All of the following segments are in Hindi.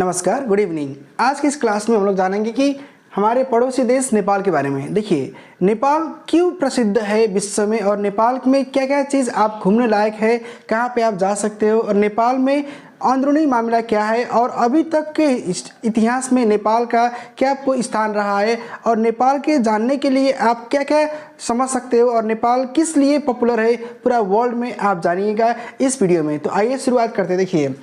नमस्कार, गुड इवनिंग। आज की इस क्लास में हम लोग जानेंगे कि हमारे पड़ोसी देश नेपाल के बारे में। देखिए, नेपाल क्यों प्रसिद्ध है विश्व में और नेपाल में क्या क्या चीज़ आप घूमने लायक है, कहाँ पे आप जा सकते हो और नेपाल में अंदरूनी मामला क्या है और अभी तक के इतिहास में नेपाल का क्या स्थान रहा है और नेपाल के जानने के लिए आप क्या क्या समझ सकते हो और नेपाल किस लिए पॉपुलर है पूरा वर्ल्ड में, आप जानिएगा इस वीडियो में। तो आइए शुरुआत करते हैं। देखिए,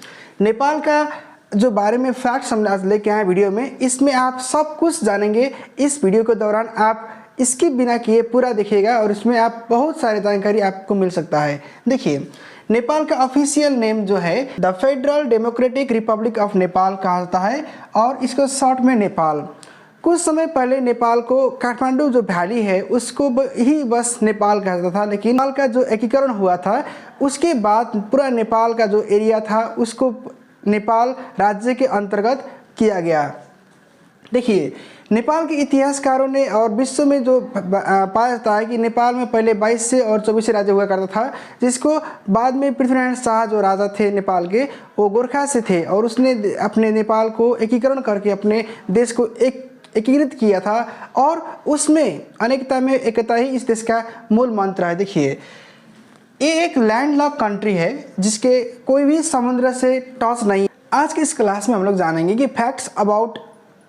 नेपाल का जो बारे में फैक्ट्स हम आज लेके आए वीडियो में, इसमें आप सब कुछ जानेंगे। इस वीडियो के दौरान आप इसकी बिना किए पूरा देखिएगा और इसमें आप बहुत सारी जानकारी आपको मिल सकता है। देखिए, नेपाल का ऑफिशियल नेम जो है the federal democratic Republic of Nepal कहा जाता है और इसको शॉर्ट में नेपाल। कुछ समय पहले नेपाल को काठमांडू जो वैली है उसको ही बस नेपाल कहा जाता था, लेकिन नेपाल का जो एकीकरण हुआ था उसके बाद पूरा नेपाल का जो एरिया था उसको नेपाल राज्य के अंतर्गत किया गया। देखिए, नेपाल के इतिहासकारों ने और विश्व में जो पाया जाता है कि नेपाल में पहले 22 से और 24 राज्य हुआ करता था, जिसको बाद में पृथ्वीनारायण शाह जो राजा थे नेपाल के, वो गोरखा से थे और उसने अपने नेपाल को एकीकरण करके अपने देश को एकीकृत किया था और उसमें अनेकता में एकता ही इस देश का मूल मंत्र है। देखिए, ये एक लैंडलॉक कंट्री है जिसके कोई भी समुद्र से टच नहीं। आज के इस क्लास में हम लोग जानेंगे कि फैक्ट्स अबाउट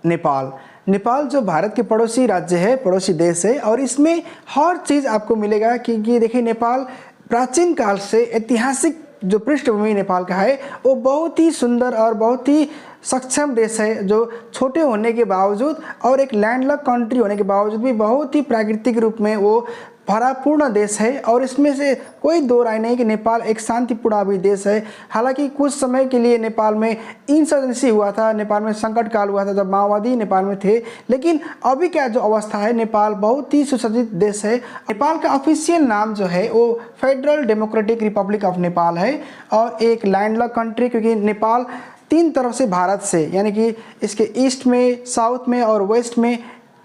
नेपाल। नेपाल जो भारत के पड़ोसी राज्य है, पड़ोसी देश है और इसमें हर चीज़ आपको मिलेगा क्योंकि देखिए, नेपाल प्राचीन काल से ऐतिहासिक जो पृष्ठभूमि नेपाल का है वो बहुत ही सुंदर और बहुत ही सक्षम देश है, जो छोटे होने के बावजूद और एक लैंडलॉक कंट्री होने के बावजूद भी बहुत ही प्राकृतिक रूप में वो भरापूर्ण देश है। और इसमें से कोई दो राय नहीं कि नेपाल एक शांतिपूर्ण भी देश है। हालांकि कुछ समय के लिए नेपाल में इंसर्जेंसी हुआ था, नेपाल में संकट काल हुआ था जब माओवादी नेपाल में थे, लेकिन अभी क्या जो अवस्था है, नेपाल बहुत ही सुसज्जित देश है। नेपाल का ऑफिशियल नाम जो है वो federal democratic Republic of Nepal है और एक लैंडलॉक कंट्री, क्योंकि नेपाल तीन तरफ से भारत से, यानी कि इसके ईस्ट में, साउथ में और वेस्ट में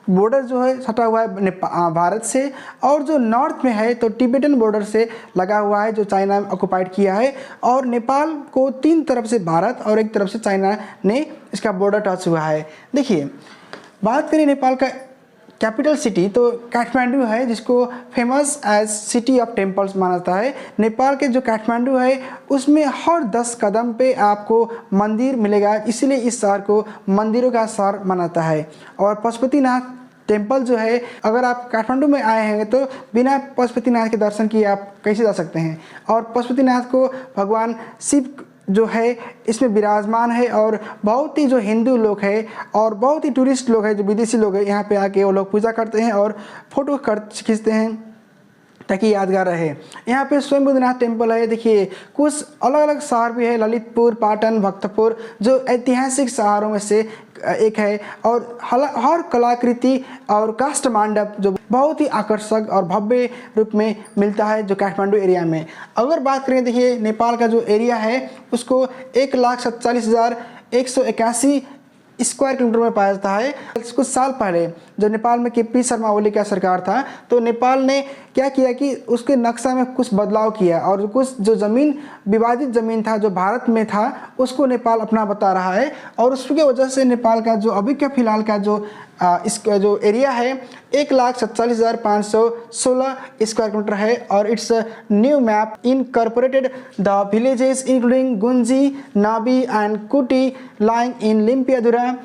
बॉर्डर जो है सटा हुआ है भारत से, और जो नॉर्थ में है तो तिब्बतन बॉर्डर से लगा हुआ है जो चाइना ने ऑक्युपाइड किया है। और नेपाल को तीन तरफ से भारत और एक तरफ से चाइना ने इसका बॉर्डर टच हुआ है। देखिए, बात करें नेपाल का कैपिटल सिटी तो काठमांडू है, जिसको famous as city of temples माना जाता है। नेपाल के जो काठमांडू है उसमें हर 10 कदम पे आपको मंदिर मिलेगा, इसीलिए इस शहर को मंदिरों का शहर माना जाता है। और पशुपतिनाथ टेम्पल जो है, अगर आप काठमांडू में आए हैं तो बिना पशुपतिनाथ के दर्शन किए आप कैसे जा सकते हैं। और पशुपतिनाथ को भगवान शिव जो है इसमें विराजमान है और बहुत ही जो हिंदू लोग हैं और बहुत ही टूरिस्ट लोग हैं, जो विदेशी लोग हैं, यहाँ पे आके वो लोग पूजा करते हैं और फोटो खींचते हैं ताकि यादगार रहे। यहाँ पे स्वयंभूनाथ टेम्पल है। देखिए, कुछ अलग अलग शहर भी है, ललितपुर, पाटन, भक्तपुर, जो ऐतिहासिक शहरों में से एक है। और हर कलाकृति और काष्ठ मंडप जो बहुत ही आकर्षक और भव्य रूप में मिलता है जो काठमांडू एरिया में। अगर बात करें, देखिए, नेपाल का जो एरिया है उसको 1,47,181 स्क्वायर किलोमीटर में पाया जाता है। कुछ साल पहले जब नेपाल में केपी शर्मा ओली का सरकार था तो नेपाल ने क्या किया कि उसके नक्शा में कुछ बदलाव किया और कुछ जो ज़मीन, विवादित ज़मीन था जो भारत में था, उसको नेपाल अपना बता रहा है। और उसकी वजह से नेपाल का जो अभी का फिलहाल का जो इसका जो एरिया है 1,47,516 स्क्वायर किलोमीटर है। और it's new map incorporated the villages including Gunji, Nabi and कुटी लाइंग इन लिम्पियाधुरा,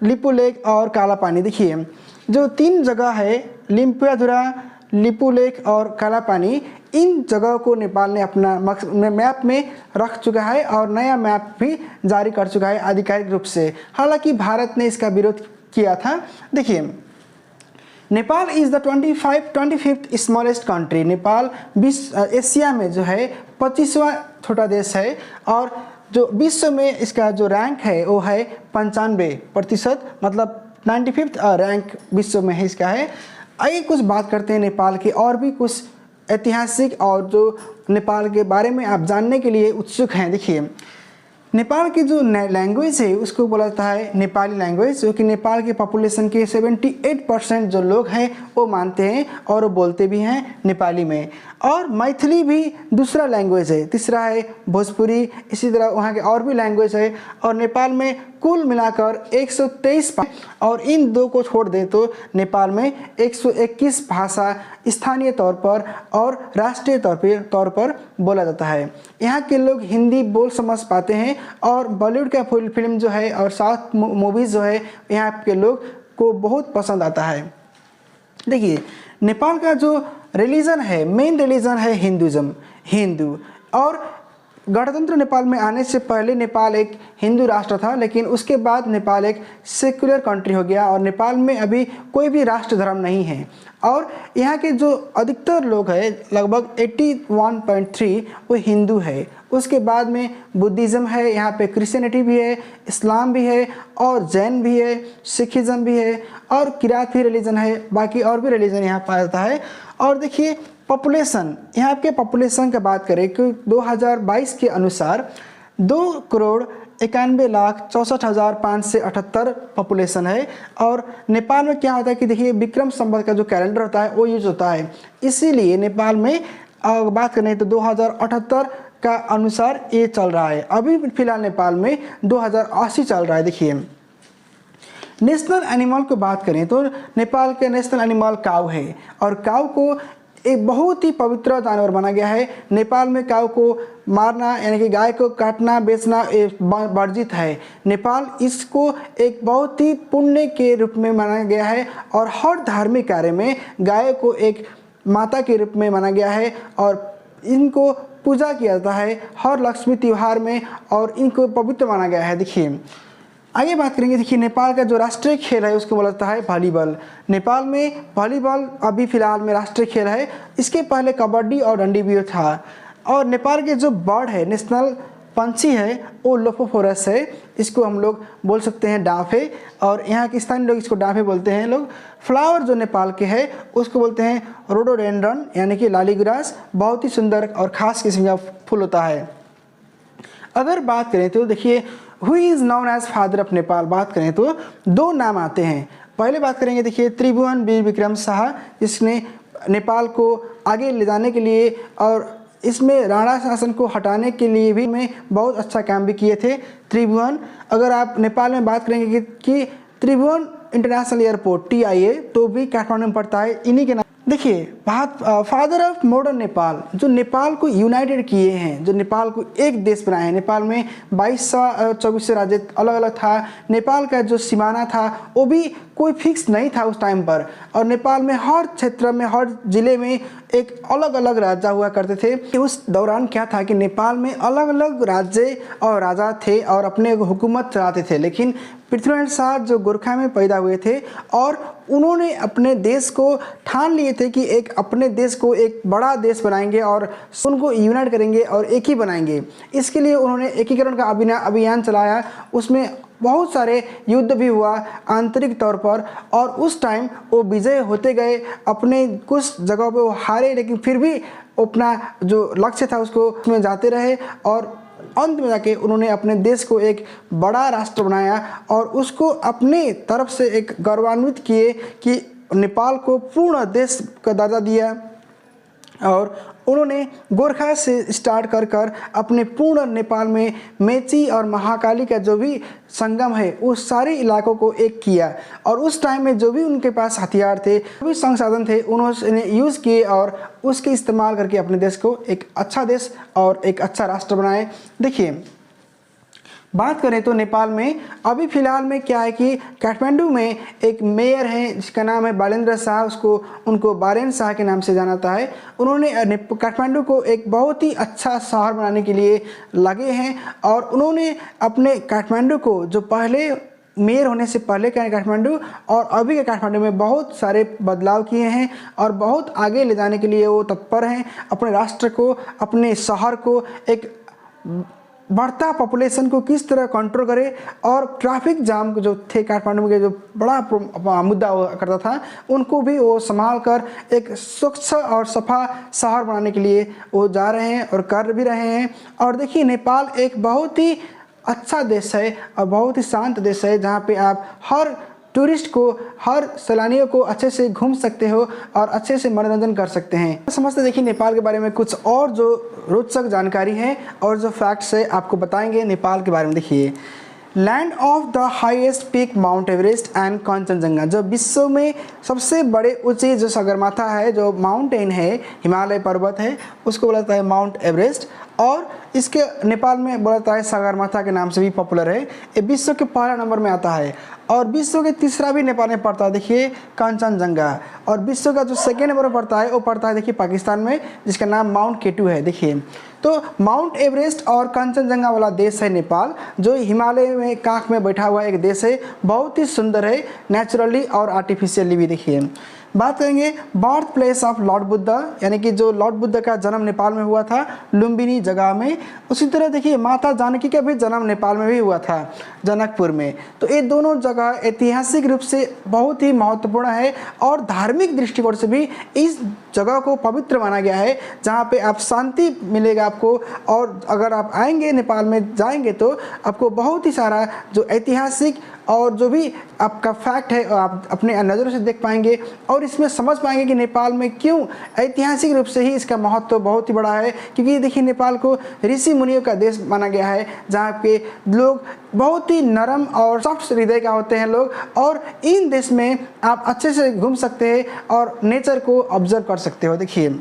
लिपुलेक और कालापानी। देखिए, जो तीन जगह है, लिम्पियाधुरा, लिपुलेक और कालापानी, इन जगहों को नेपाल ने अपना मैप में रख चुका है और नया मैप भी जारी कर चुका है आधिकारिक रूप से। हालांकि भारत ने इसका विरोध किया था। देखिए, Nepal is the 25th smallest country. Nepal Asia में जो है 25वां छोटा देश है और जो विश्व में इसका जो रैंक है वो है 95%, मतलब 95th रैंक विश्व में है इसका है। आइए कुछ बात करते हैं नेपाल के और भी कुछ ऐतिहासिक और जो नेपाल के बारे में आप जानने के लिए उत्सुक हैं। देखिए, नेपाल की जो लैंग्वेज है उसको बोला जाता है नेपाली लैंग्वेज, जो कि नेपाल के पॉपुलेशन के 78% जो लोग हैं वो मानते हैं और वो बोलते भी हैं नेपाली में। और मैथिली भी दूसरा लैंग्वेज है, तीसरा है भोजपुरी, इसी तरह वहाँ के और भी लैंग्वेज है। और नेपाल में कुल मिलाकर 123 और इन दो को छोड़ दें तो नेपाल में 121 भाषा स्थानीय तौर पर और राष्ट्रीय तौर पर बोला जाता है। यहाँ के लोग हिंदी बोल समझ पाते हैं और बॉलीवुड का फिल्म जो है और साउथ मूवीज़ जो है यहाँ के लोग को बहुत पसंद आता है। देखिए, नेपाल का जो रिलीजन है, मेन रिलीजन है हिंदुज़म, हिंदू। और गणतंत्र नेपाल में आने से पहले नेपाल एक हिंदू राष्ट्र था, लेकिन उसके बाद नेपाल एक सेक्युलर कंट्री हो गया और नेपाल में अभी कोई भी राष्ट्र धर्म नहीं है। और यहाँ के जो अधिकतर लोग हैं, लगभग 81.3 वो हिंदू है। उसके बाद में बुद्धिज़्म है, यहाँ पे क्रिश्चियनिटी भी है, इस्लाम भी है और जैन भी है, सिखिज़म भी है और किरात भी रिलीजन है, बाकी और भी रिलीजन यहाँ पाया जाता है। और देखिए पॉपुलेशन, यहाँ के पॉपुलेशन की बात करें कि 2022 के अनुसार 2,91,64,578 पॉपुलेशन है। और नेपाल में क्या होता है कि देखिए विक्रम संवत का जो कैलेंडर होता है वो यूज होता है, इसीलिए नेपाल में बात करें तो 2078 का अनुसार ये चल रहा है। अभी फिलहाल नेपाल में 2080 चल रहा है। देखिए नेशनल एनिमल को बात करें तो नेपाल के नेशनल एनिमल काऊ है और काऊ को एक बहुत ही पवित्र जानवर माना गया है। नेपाल में काऊ को मारना यानी कि गाय को काटना बेचना वर्जित है। नेपाल इसको एक बहुत ही पुण्य के रूप में माना गया है और हर धार्मिक कार्य में गाय को एक माता के रूप में माना गया है और इनको पूजा किया जाता है हर लक्ष्मी त्यौहार में और इनको पवित्र माना गया है। देखिए आगे बात करेंगे। देखिए नेपाल का जो राष्ट्रीय खेल है उसको बोला जाता है वॉलीबॉल। नेपाल में वॉलीबॉल अभी फिलहाल में राष्ट्रीय खेल है। इसके पहले कबड्डी और डंडी भी था। और नेपाल के जो बर्ड है, नेशनल पंछी है, वो लोफोफोरस है। इसको हम लोग बोल सकते हैं डांफे और यहाँ के स्थानीय लोग इसको डांफे बोलते हैं लोग। फ्लावर जो नेपाल के है उसको बोलते हैं रोडोडेंड्रन यानी कि लालीग्रास। बहुत ही सुंदर और ख़ास किस्म का फूल होता है। अगर बात करें तो देखिए who is known as father of Nepal, बात करें तो दो नाम आते हैं। पहले बात करेंगे देखिए त्रिभुवन वीर विक्रम शाह, जिसने नेपाल को आगे ले जाने के लिए और इसमें राणा शासन को हटाने के लिए भी में बहुत अच्छा काम भी किए थे त्रिभुवन। अगर आप नेपाल में बात करेंगे कि त्रिभुवन इंटरनेशनल एयरपोर्ट TIA तो भी काठमांडू में पड़ता है, इन्हीं के नाम। देखिए फादर ऑफ मॉडर्न नेपाल, जो नेपाल को यूनाइटेड किए हैं, जो नेपाल को एक देश बनाए हैं। नेपाल में 2224 राज्य अलग अलग था। नेपाल का जो सीमाना था वो भी कोई फिक्स नहीं था उस टाइम पर और नेपाल में हर क्षेत्र में हर जिले में एक अलग अलग राजा हुआ करते थे। उस दौरान क्या था कि नेपाल में अलग अलग राज्य और राजा थे और अपने हुकूमत चलाते थे। लेकिन पृथ्वीनारायण शाह जो गोरखा में पैदा हुए थे और उन्होंने अपने देश को ठान लिए थे कि एक अपने देश को एक बड़ा देश बनाएंगे और उनको यूनाइट करेंगे और एक ही बनाएंगे। इसके लिए उन्होंने एकीकरण का अभियान चलाया। उसमें बहुत सारे युद्ध भी हुआ आंतरिक तौर पर और उस टाइम वो विजय होते गए। अपने कुछ जगहों पे वो हारे लेकिन फिर भी अपना जो लक्ष्य था उसको उसमें जाते रहे और अंत में जाके उन्होंने अपने देश को एक बड़ा राष्ट्र बनाया और उसको अपने तरफ से एक गौरवान्वित किए कि नेपाल को पूर्ण देश का दर्जा दिया। और उन्होंने गोरखा से स्टार्ट कर अपने पूर्ण नेपाल में मेची और महाकाली का जो भी संगम है उस सारे इलाकों को एक किया। और उस टाइम में जो भी उनके पास हथियार थे, जो भी संसाधन थे, उन्होंने यूज़ किए और उसके इस्तेमाल करके अपने देश को एक अच्छा देश और एक अच्छा राष्ट्र बनाए। देखिए बात करें तो नेपाल में अभी फ़िलहाल में क्या है कि काठमांडू में एक मेयर है जिसका नाम है बालेन्द्र शाह, उनको बालेन शाह के नाम से जाना जाता है। उन्होंने काठमांडू को एक बहुत ही अच्छा शहर बनाने के लिए लगे हैं और उन्होंने अपने काठमांडू को जो पहले मेयर होने से पहले का काठमांडू और अभी के काठमांडू में बहुत सारे बदलाव किए हैं और बहुत आगे ले जाने के लिए वो तत्पर हैं। अपने राष्ट्र को, अपने शहर को, एक बढ़ता पॉपुलेशन को किस तरह कंट्रोल करे और ट्रैफिक जाम जो थे काठमांडू के जो बड़ा मुद्दा हुआ करता था उनको भी वो संभाल कर एक स्वच्छ और सफा शहर बनाने के लिए वो जा रहे हैं और कर भी रहे हैं। और देखिए नेपाल एक बहुत ही अच्छा देश है और बहुत ही शांत देश है जहाँ पे आप हर टूरिस्ट को, हर सैलानियों को अच्छे से घूम सकते हो और अच्छे से मनोरंजन कर सकते हैं। समझते देखिए नेपाल के बारे में कुछ और जो रोचक जानकारी है और जो फैक्ट्स है आपको बताएंगे नेपाल के बारे में। देखिए land of the highest peak mount Everest and Kanchenjunga, जो विश्व में सबसे बड़े ऊंचे जो सगरमाथा है, जो माउंटेन है, हिमालय पर्वत है, उसको बोला जाता है माउंट एवरेस्ट। और इसके नेपाल में बोला जाता है सगरमाथा के नाम से भी पॉपुलर है। ये विश्व के पहला नंबर में आता है और विश्व के तीसरा भी नेपाल में पड़ता है, देखिए कंचनजंगा। और विश्व का जो सेकेंड नंबर में पड़ता है वो पड़ता है देखिए पाकिस्तान में, जिसका नाम माउंट केटू है। देखिए तो माउंट एवरेस्ट और कंचनजंगा वाला देश है नेपाल, जो हिमालय में काख में बैठा हुआ एक देश है, बहुत ही सुंदर है नेचुरली और आर्टिफिशियली भी। देखिए बात करेंगे birth place of Lord Buddha, यानी कि जो लॉर्ड बुद्ध का जन्म नेपाल में हुआ था लुम्बिनी जगह में। उसी तरह देखिए माता जानकी का भी जन्म नेपाल में भी हुआ था, जनकपुर में। तो ये दोनों जगह ऐतिहासिक रूप से बहुत ही महत्वपूर्ण है और धार्मिक दृष्टिकोण से भी इस जगह को पवित्र माना गया है, जहाँ पे आप शांति मिलेगा आपको। और अगर आप आएंगे नेपाल में जाएंगे तो आपको बहुत ही सारा जो ऐतिहासिक और जो भी आपका फैक्ट है आप अपने नज़रों से देख पाएंगे और इसमें समझ पाएंगे कि नेपाल में क्यों ऐतिहासिक रूप से ही इसका महत्व बहुत ही बड़ा है। क्योंकि देखिए नेपाल को ऋषि मुनियों का देश माना गया है, जहाँ के लोग बहुत ही नरम और सॉफ्ट हृदय का होते हैं लोग। और इन देश में आप अच्छे से घूम सकते हैं और नेचर को ऑब्जर्व कर सकते हो। देखिए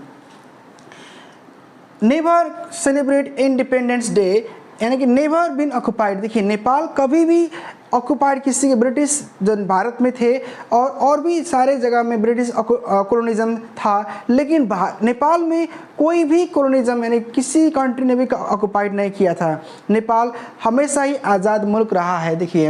नेवर सेलिब्रेट इंडिपेंडेंस डे, यानी कि नेवर बीन ऑक्युपाइड। देखिए नेपाल कभी भी ऑक्युपाइड किसी के ब्रिटिश जो भारत में थे और भी सारे जगह में ब्रिटिश कॉलोनिज्म था, लेकिन नेपाल में कोई भी कॉलोनिज्म यानी किसी कंट्री ने भी ऑक्युपाइड नहीं किया था। नेपाल हमेशा ही आज़ाद मुल्क रहा है। देखिए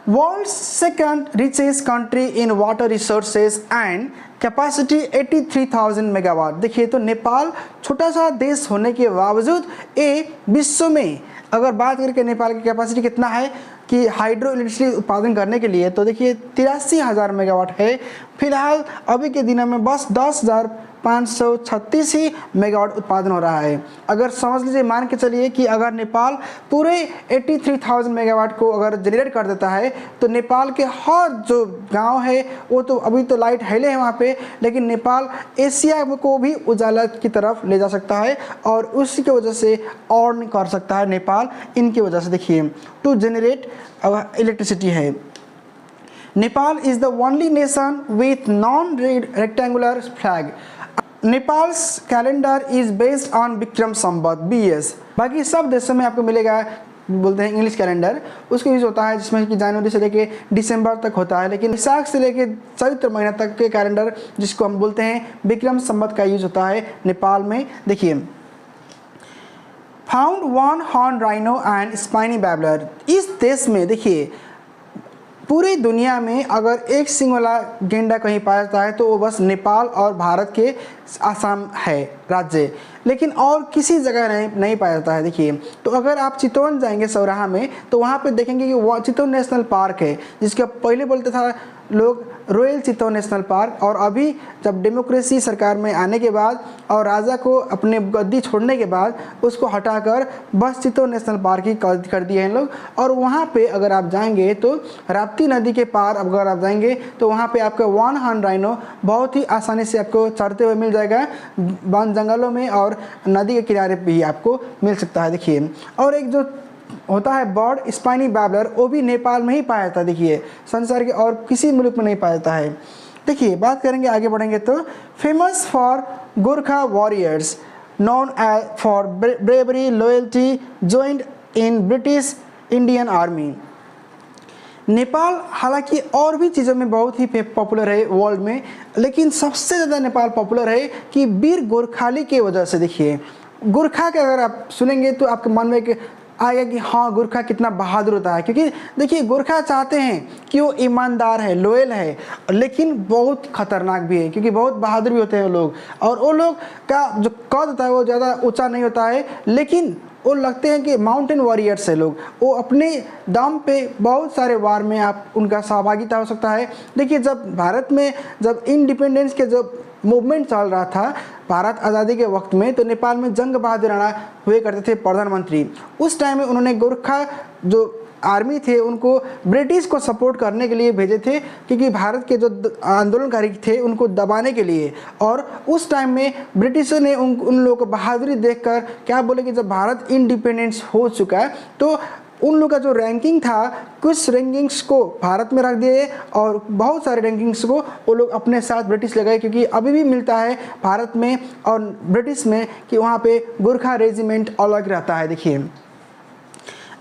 world's second richest country in water resources and capacity 83,000 megawatt. देखिए तो नेपाल छोटा सा देश होने के बावजूद ये विश्व में अगर बात करके नेपाल की कैपेसिटी कितना है कि हाइड्रो इलेक्ट्रिसिटी उत्पादन करने के लिए, तो देखिए 83,000 मेगावाट है। फिलहाल अभी के दिनों में बस 10,536 ही मेगावाट उत्पादन हो रहा है। अगर समझ लीजिए, मान के चलिए कि अगर नेपाल पूरे 83,000 मेगावाट को अगर जनरेट कर देता है तो नेपाल के हर जो गांव है वो तो अभी तो लाइट हिले है वहाँ पे, लेकिन नेपाल एशिया को भी उजाला की तरफ ले जा सकता है और उसी की वजह से अर्न कर सकता है नेपाल इनकी वजह से। देखिए टू जनरेट इलेक्ट्रिसिटी है। Nepal is the only nation with non rectangular flag. Nepals calendar is based on Vikram Samvat BS। बाकी सब देशों में आपको मिलेगा बोलते हैं इंग्लिश कैलेंडर, उसका यूज़ होता है जिसमें कि जनवरी से लेके दिसंबर तक होता है, लेकिन वैशाख से लेके चैत्र महीना तक के कैलेंडर जिसको हम बोलते हैं विक्रम संवत का यूज़ होता है नेपाल में। देखिए found one horn rhino and spiny babbler. इस देश में देखिए पूरी दुनिया में अगर एक सिंग वाला गेंडा कहीं पाया जाता है तो वो बस नेपाल और भारत के आसाम है राज्य, लेकिन और किसी जगह नहीं पाया जाता है। देखिए तो अगर आप चितौन जाएंगे सौराहा में तो वहाँ पे देखेंगे कि वो चितौन नेशनल पार्क है, जिसका पहले बोलते था लोग रॉयल चितौन नेशनल पार्क, और अभी जब डेमोक्रेसी सरकार में आने के बाद और राजा को अपने गद्दी छोड़ने के बाद उसको हटाकर बस चितौन नेशनल पार्क ही कर दिए हैं लोग। और वहाँ पे अगर आप जाएंगे तो राप्ती नदी के पार अगर आप जाएंगे तो वहाँ पे आपका वन हॉर्न राइनो बहुत ही आसानी से आपको चढ़ते हुए मिल जाएगा वन जंगलों में, और नदी के किनारे भी आपको मिल सकता है। देखिए और एक जो होता है बर्ड स्पाइनी बैबलर, वो भी नेपाल में ही पाया जाता है। देखिए संसार के और किसी मुल्क में नहीं पाया जाता है। देखिए बात करेंगे आगे बढ़ेंगे तो famous for Gorkha warriors known as for bravery loyalty joined in British Indian army. Nepal हालांकि और भी चीज़ों में बहुत ही पॉपुलर है वर्ल्ड में, लेकिन सबसे ज़्यादा नेपाल पॉपुलर है कि वीर गोरखाली की वजह से। देखिए गोरखा के अगर आप सुनेंगे तो आपके मन में एक आएगा कि हाँ गोरखा कितना बहादुर होता है, क्योंकि देखिए गोरखा चाहते हैं कि वो ईमानदार है, लॉयल है, लेकिन बहुत खतरनाक भी है, क्योंकि बहुत बहादुर भी होते हैं वो लोग। और वो लोग का जो कद होता है वो ज़्यादा ऊंचा नहीं होता है, लेकिन वो लगते हैं कि माउंटेन वॉरियर्स है लोग। वो अपने दम पे बहुत सारे वार में आप उनका सहभागिता हो सकता है। देखिए जब भारत में जब इंडिपेंडेंस के जब मूवमेंट चल रहा था भारत आज़ादी के वक्त में, तो नेपाल में जंग बहादुर राणा हुए करते थे प्रधानमंत्री। उस टाइम में उन्होंने गोरखा जो आर्मी थे उनको ब्रिटिश को सपोर्ट करने के लिए भेजे थे, क्योंकि भारत के जो आंदोलनकारी थे उनको दबाने के लिए। और उस टाइम में ब्रिटिशों ने उन लोगों को बहादुरी देखकर क्या बोले कि जब भारत इंडिपेंडेंस हो चुका है तो उन लोग का जो रैंकिंग था, कुछ रैंकिंग्स को भारत में रख दिए और बहुत सारे रैंकिंग्स को वो लोग अपने साथ ब्रिटिश ले गए, क्योंकि अभी भी मिलता है भारत में और ब्रिटिश में कि वहाँ पे गोरखा रेजिमेंट अलग रहता है। देखिए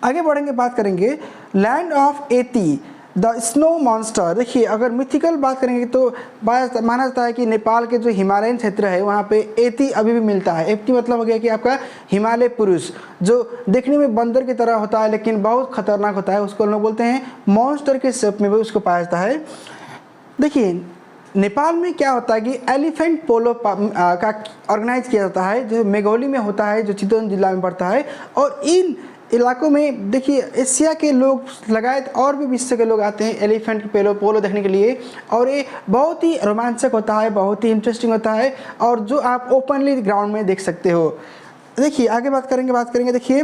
आगे बढ़ेंगे, बात करेंगे लैंड ऑफ एती द स्नो मॉन्स्टर। देखिए अगर मिथिकल बात करेंगे तो माना जाता है कि नेपाल के जो हिमालयन क्षेत्र है वहाँ पे एती अभी भी मिलता है। एती मतलब हो गया कि आपका हिमालय पुरुष, जो देखने में बंदर की तरह होता है लेकिन बहुत खतरनाक होता है, उसको लोग बोलते हैं मॉन्स्टर के शेप में भी उसको पाया जाता है। देखिए नेपाल में क्या होता है कि एलिफेंट पोलो का ऑर्गेनाइज किया जाता है, जो मेघोली में होता है, जो चितौन जिला में पड़ता है। और इन इलाकों में देखिए एशिया के लोग लगाए और भी विश्व के लोग आते हैं एलिफेंट पोलो देखने के लिए, और ये बहुत ही रोमांचक होता है, बहुत ही इंटरेस्टिंग होता है, और जो आप ओपनली ग्राउंड में देख सकते हो। देखिए आगे बात करेंगे। देखिए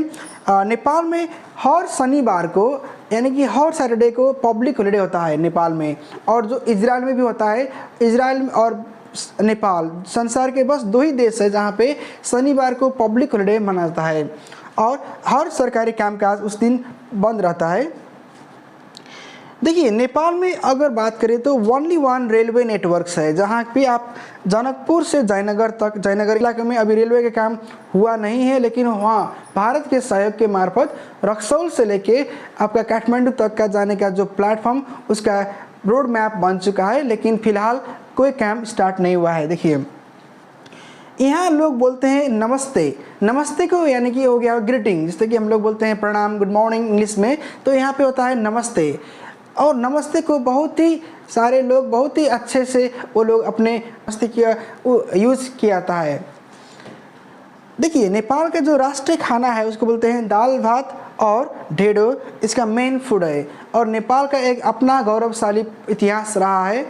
नेपाल में हर शनिवार को यानी कि हर सैटरडे को पब्लिक हॉलीडे होता है नेपाल में, और जो इजराइल में भी होता है। इजराइल और नेपाल संसार के बस 2 ही देश है जहाँ पे शनिवार को पब्लिक हॉलीडे मनाया जाता है, और हर सरकारी कामकाज उस दिन बंद रहता है। देखिए नेपाल में अगर बात करें तो ओनली 1 रेलवे नेटवर्क्स है, जहाँ पे आप जनकपुर से जयनगर तक, जयनगर इलाके में अभी रेलवे का काम हुआ नहीं है, लेकिन वहाँ भारत के सहयोग के मार्फत रक्सौल से लेके आपका काठमांडू तक का जाने का जो प्लेटफॉर्म, उसका रोड मैप बन चुका है, लेकिन फिलहाल कोई काम स्टार्ट नहीं हुआ है। देखिए यहाँ लोग बोलते हैं नमस्ते। नमस्ते को यानी कि हो गया ग्रीटिंग, जैसे कि हम लोग बोलते हैं प्रणाम, गुड मॉर्निंग इंग्लिश में, तो यहाँ पे होता है नमस्ते। और नमस्ते को बहुत ही सारे लोग बहुत ही अच्छे से वो लोग अपने नमस्ते किया यूज़ किया जाता है। देखिए नेपाल का जो राष्ट्रीय खाना है उसको बोलते हैं दाल भात और ढेँडो, इसका मेन फूड है, और नेपाल का एक अपना गौरवशाली इतिहास रहा है।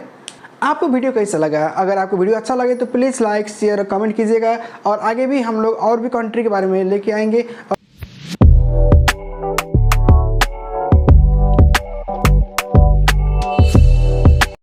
आपको वीडियो कैसा लगा? अगर आपको वीडियो अच्छा लगे तो प्लीज़ लाइक, शेयर और कमेंट कीजिएगा, और आगे भी हम लोग और भी कंट्री के बारे में लेके आएंगे।